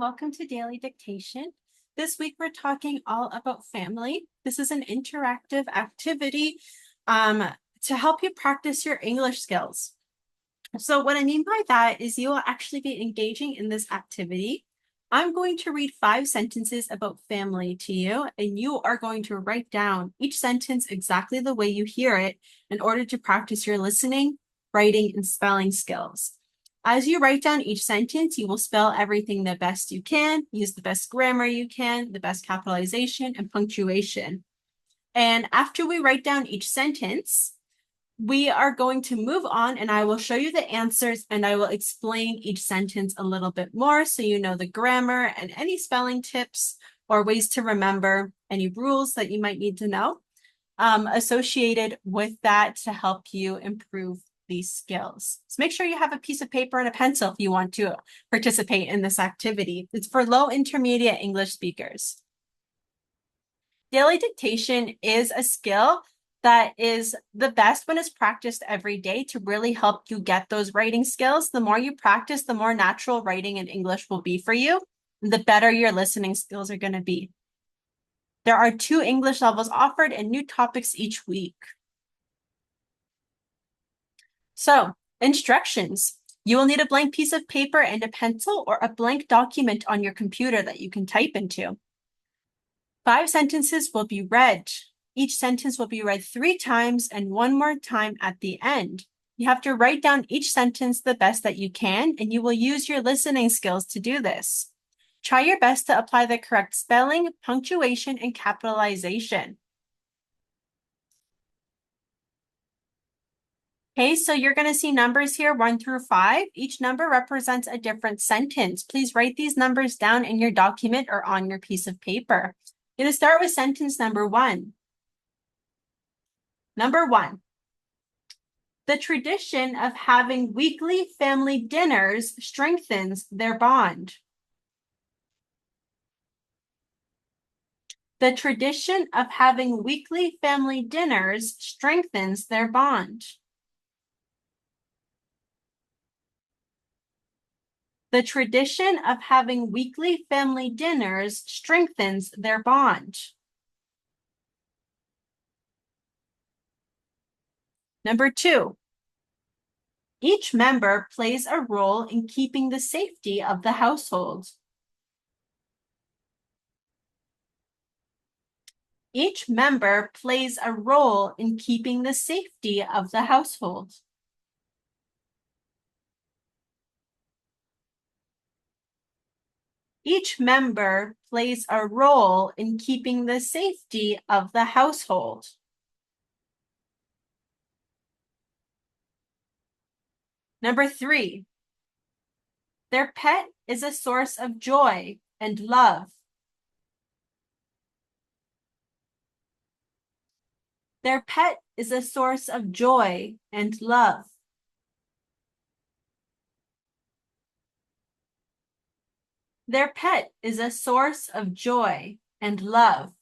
welcome to Daily Dictation. This week we're talking all about family. This is an interactive activity to help you practice your English skills. So what I mean by that is you will actually be engaging in this activity. I'm going to read 5 sentences about family to you, and you are going to write down each sentence exactly the way you hear it in order to practice your listening, writing, and spelling skills. As you write down each sentence, you will spell everything the best you can, use the best grammar you can, the best capitalization and punctuation. And after we write down each sentence, we are going to move on and I will show you the answers and I will explain each sentence a little bit more so you know the grammar and any spelling tips or ways to remember any rules that you might need to know associated with that to help you improve these skills. So make sure you have a piece of paper and a pencil if you want to participate in this activity. It's for low intermediate English speakers. Daily dictation is a skill that is the best when it's practiced every day to really help you get those writing skills. The more you practice, the more natural writing in English will be for you, and the better your listening skills are going to be. There are 2 English levels offered and new topics each week. So, instructions. You will need a blank piece of paper and a pencil or a blank document on your computer that you can type into. 5 sentences will be read. Each sentence will be read 3 times and 1 more time at the end. You have to write down each sentence the best that you can, and you will use your listening skills to do this. Try your best to apply the correct spelling, punctuation, and capitalization. Okay, so you're going to see numbers here 1 through 5. Each number represents a different sentence. Please write these numbers down in your document or on your piece of paper. I'm going to start with sentence number 1. Number 1. The tradition of having weekly family dinners strengthens their bond. The tradition of having weekly family dinners strengthens their bond. The tradition of having weekly family dinners strengthens their bond. Number 2. Each member plays a role in keeping the safety of the household. Each member plays a role in keeping the safety of the household. Each member plays a role in keeping the safety of the household. Number 3. Their pet is a source of joy and love. Their pet is a source of joy and love. Their pet is a source of joy and love.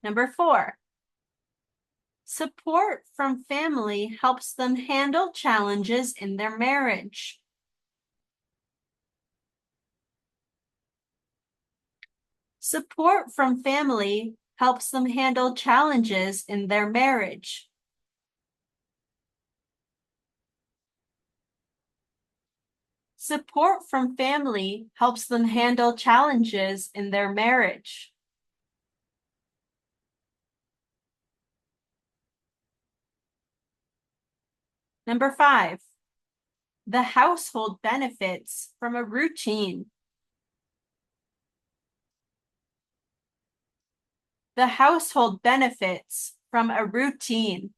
Number 4. Support from family helps them handle challenges in their marriage. Support from family helps them handle challenges in their marriage. Support from family helps them handle challenges in their marriage. Number 5. The household benefits from a routine. The household benefits from a routine.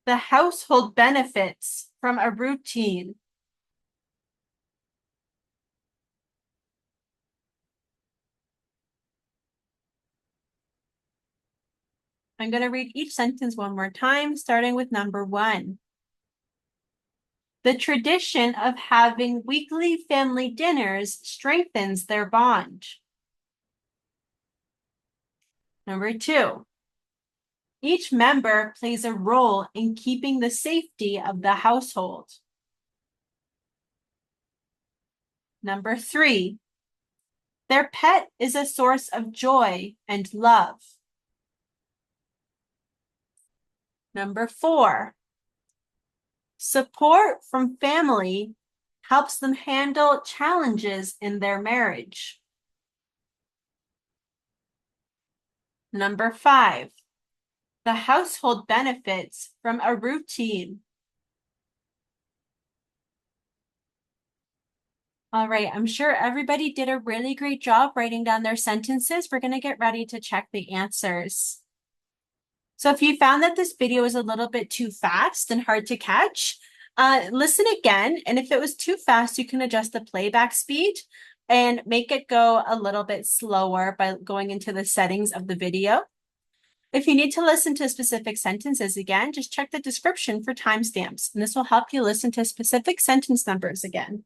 The household benefits from a routine. I'm going to read each sentence one more time, starting with number 1. The tradition of having weekly family dinners strengthens their bond. Number 2, each member plays a role in keeping the safety of the household. Number 3, their pet is a source of joy and love. Number 4, support from family helps them handle challenges in their marriage. Number 5, the household benefits from a routine. All right, I'm sure everybody did a really great job writing down their sentences. We're going to get ready to check the answers. So if you found that this video was a little bit too fast and hard to catch, listen again. And if it was too fast, you can adjust the playback speed and make it go a little bit slower by going into the settings of the video. If you need to listen to specific sentences again, just check the description for timestamps, and this will help you listen to specific sentence numbers again.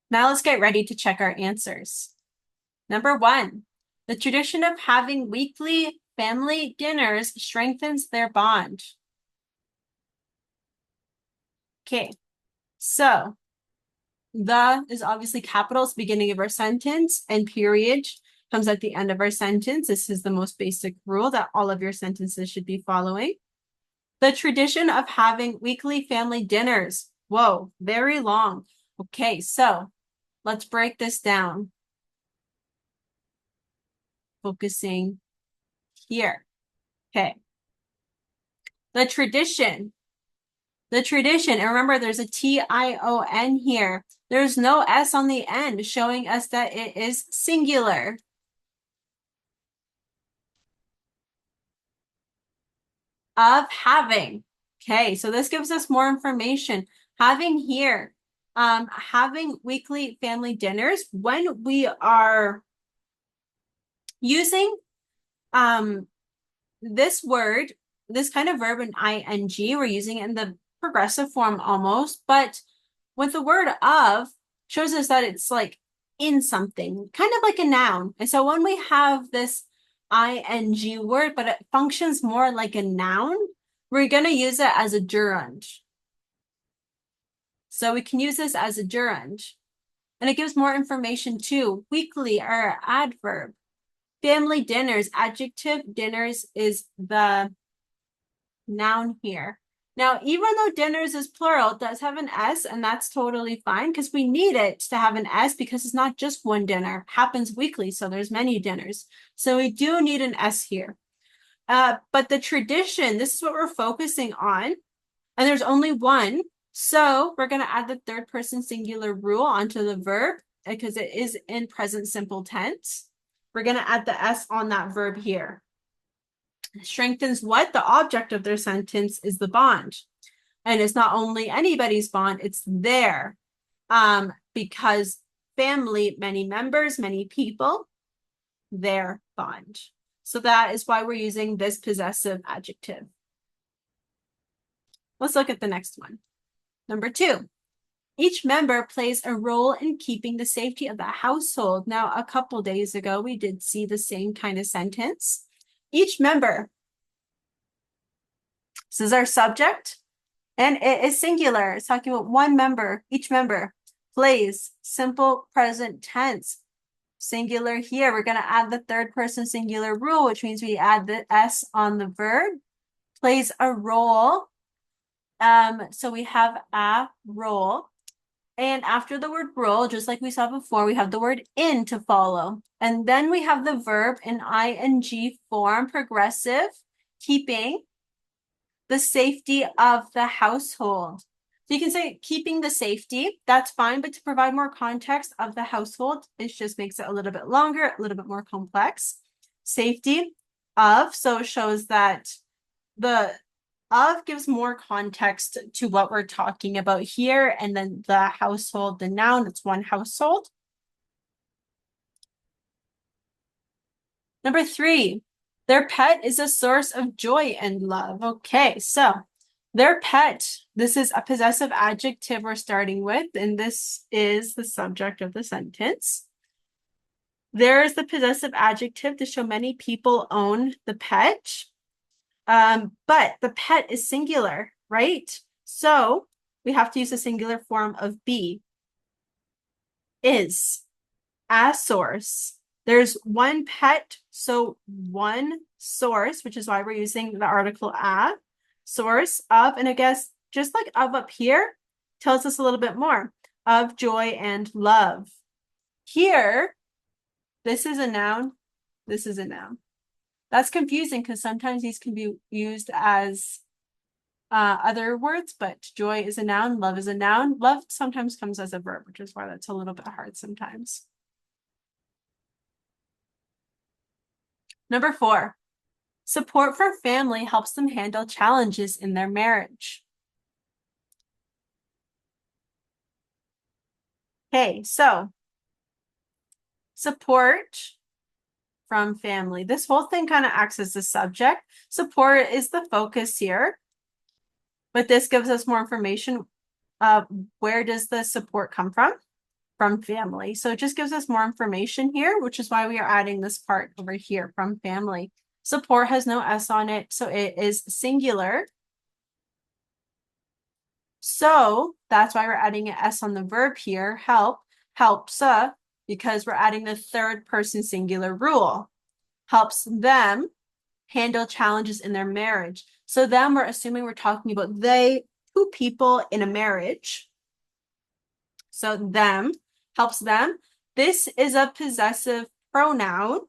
Now let's get ready to check our answers. Number 1, the tradition of having weekly family dinners strengthens their bond. Okay, so the is obviously capitals beginning of our sentence, and period comes at the end of our sentence. This is the most basic rule that all of your sentences should be following. The tradition of having weekly family dinners. Whoa, very long. Okay, so let's break this down. Focusing here. Okay. The tradition, and remember there's a T-I-O-N here. There's no S on the end, showing us that it is singular. Of having. Okay, so this gives us more information. Having here, having weekly family dinners, when we are using this word, this kind of verb in ing, we're using it in the progressive form almost, but with the word of, shows us that it's like in something, kind of like a noun. And so when we have this ing word, but it functions more like a noun, we're going to use it as a gerund. So we can use this as a gerund. And it gives more information too. Weekly are adverb. Family dinners, adjective, dinners is the noun here. Now, even though dinners is plural, it does have an S, and that's totally fine because we need it to have an S because it's not just one dinner. It happens weekly, so there's many dinners. So we do need an S here. But the tradition, this is what we're focusing on, and there's only one. So we're going to add the third person singular rule onto the verb because it is in present simple tense. We're going to add the S on that verb here. Strengthens what? The object of their sentence is the bond. And it's not only anybody's bond, it's their. Because family, many members, many people, their bond. So that is why we're using this possessive adjective. Let's look at the next one. Number 2. Each member plays a role in keeping the safety of the household. Now, a couple days ago, we did see the same kind of sentence. Each member. This is our subject, and it is singular. It's talking about one member. Each member plays, simple present tense. Singular here. We're going to add the third person singular rule, which means we add the S on the verb. Plays a role. So we have a role. And after the word role, just like we saw before, we have the word in to follow. And then we have the verb in ing form, progressive, keeping the safety of the household. So you can say keeping the safety, that's fine, but to provide more context of the household, it just makes it a little bit longer, a little bit more complex. Safety of, so it shows that the of gives more context to what we're talking about here, and then the household, the noun, it's one household. Number 3, their pet is a source of joy and love. Okay, so their pet, this is a possessive adjective we're starting with, and this is the subject of the sentence. There's the possessive adjective to show many people own the pet. But the pet is singular, right? So we have to use the singular form of be. Is, as source. There's one pet, so one source, which is why we're using the article a, source of, and I guess just like of up here tells us a little bit more of joy and love. Here, this is a noun, this is a noun. That's confusing because sometimes these can be used as other words, but joy is a noun, love is a noun. Love sometimes comes as a verb, which is why that's a little bit hard sometimes. Number 4, support for family helps them handle challenges in their marriage. Okay, so support from family. This whole thing kind of acts as the subject. Support is the focus here, but this gives us more information. Where does the support come from? From family. So it just gives us more information here, which is why we are adding this part over here, from family. Support has no S on it, so it is singular. So that's why we're adding an S on the verb here, help, helps, because we're adding the third person singular rule. Helps them handle challenges in their marriage. So them, we're assuming we're talking about two people in a marriage. So them helps them. This is a possessive pronoun,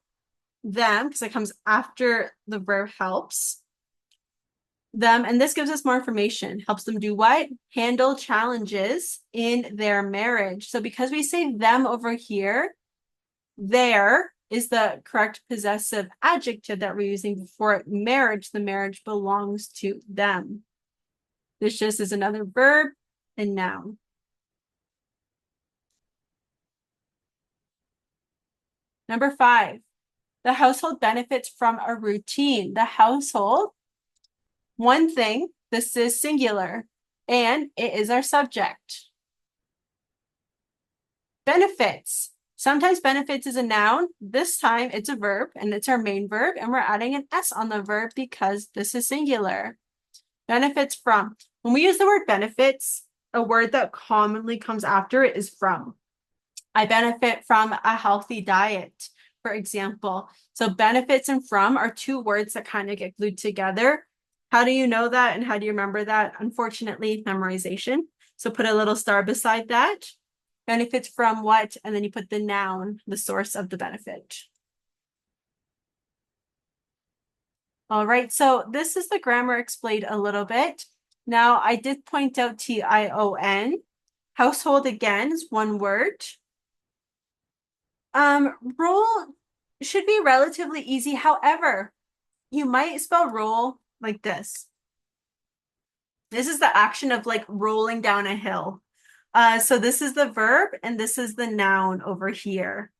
them, because it comes after the verb helps. Them, and this gives us more information. Helps them do what? Handle challenges in their marriage. So because we say them over here, there is the correct possessive adjective that we're using before marriage. The marriage belongs to them. This just is another verb and noun. Number 5, the household benefits from a routine. The household, one thing, this is singular, and it is our subject. Benefits. Sometimes benefits is a noun. This time it's a verb, and it's our main verb, and we're adding an S on the verb because this is singular. Benefits from. When we use the word benefits, a word that commonly comes after it is from. I benefit from a healthy diet, for example. So benefits and from are two words that kind of get glued together. How do you know that and how do you remember that? Unfortunately, memorization. So put a little star beside that. Benefits from what? And then you put the noun, the source of the benefit. All right, so this is the grammar explained a little bit. Now, I did point out TION. Household, again, is one word. Rule should be relatively easy. However, you might spell roll like this. This is the action of like rolling down a hill. So this is the verb and this is the noun over here.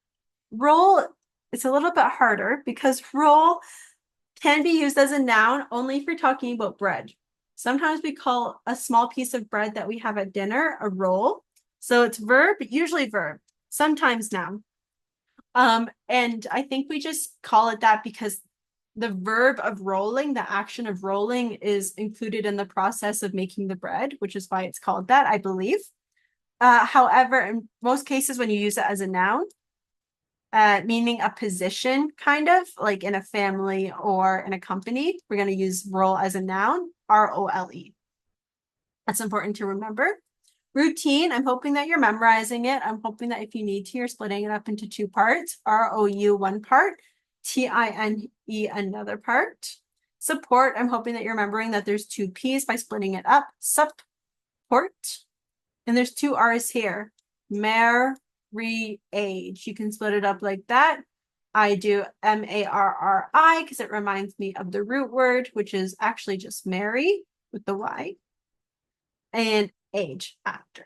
Roll, it's a little bit harder because roll can be used as a noun only if you're talking about bread. Sometimes we call a small piece of bread that we have at dinner a roll. So it's verb, usually verb, sometimes noun. And I think we just call it that because the verb of rolling, the action of rolling, is included in the process of making the bread, which is why it's called that, I believe. However, in most cases, when you use it as a noun, meaning a position, kind of like in a family or in a company, we're going to use role as a noun, ROLE. That's important to remember. Routine, I'm hoping that you're memorizing it. I'm hoping that if you need to, you're splitting it up into two parts. ROU, one part. TINE, another part. Support, I'm hoping that you're remembering that there's two P's by splitting it up. Support. And there's two R's here. Marriage. You can split it up like that. I do MARRI because it reminds me of the root word, which is actually just marry with the Y. And age after.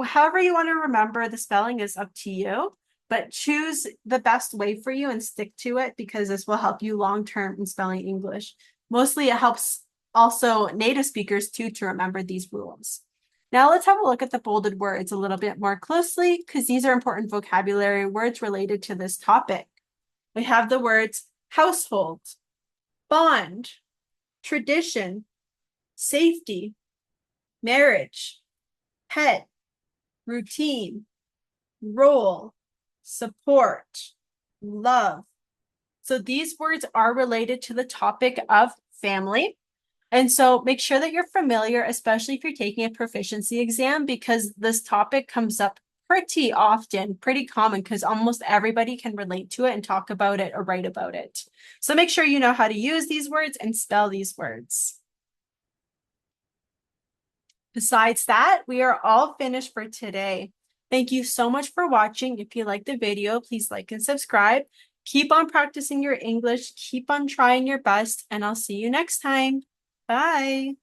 However you want to remember the spelling is up to you, but choose the best way for you and stick to it because this will help you long-term in spelling English. Mostly it helps also native speakers too to remember these rules. Now let's have a look at the bolded words a little bit more closely because these are important vocabulary words related to this topic. We have the words household, bond, tradition, safety, marriage, pet, routine, role, support, love. So these words are related to the topic of family. And so make sure that you're familiar, especially if you're taking a proficiency exam, because this topic comes up pretty often, pretty common, because almost everybody can relate to it and talk about it or write about it. So make sure you know how to use these words and spell these words. Besides that, we are all finished for today. Thank you so much for watching. If you liked the video, please like and subscribe. Keep on practicing your English, keep on trying your best, and I'll see you next time. Bye.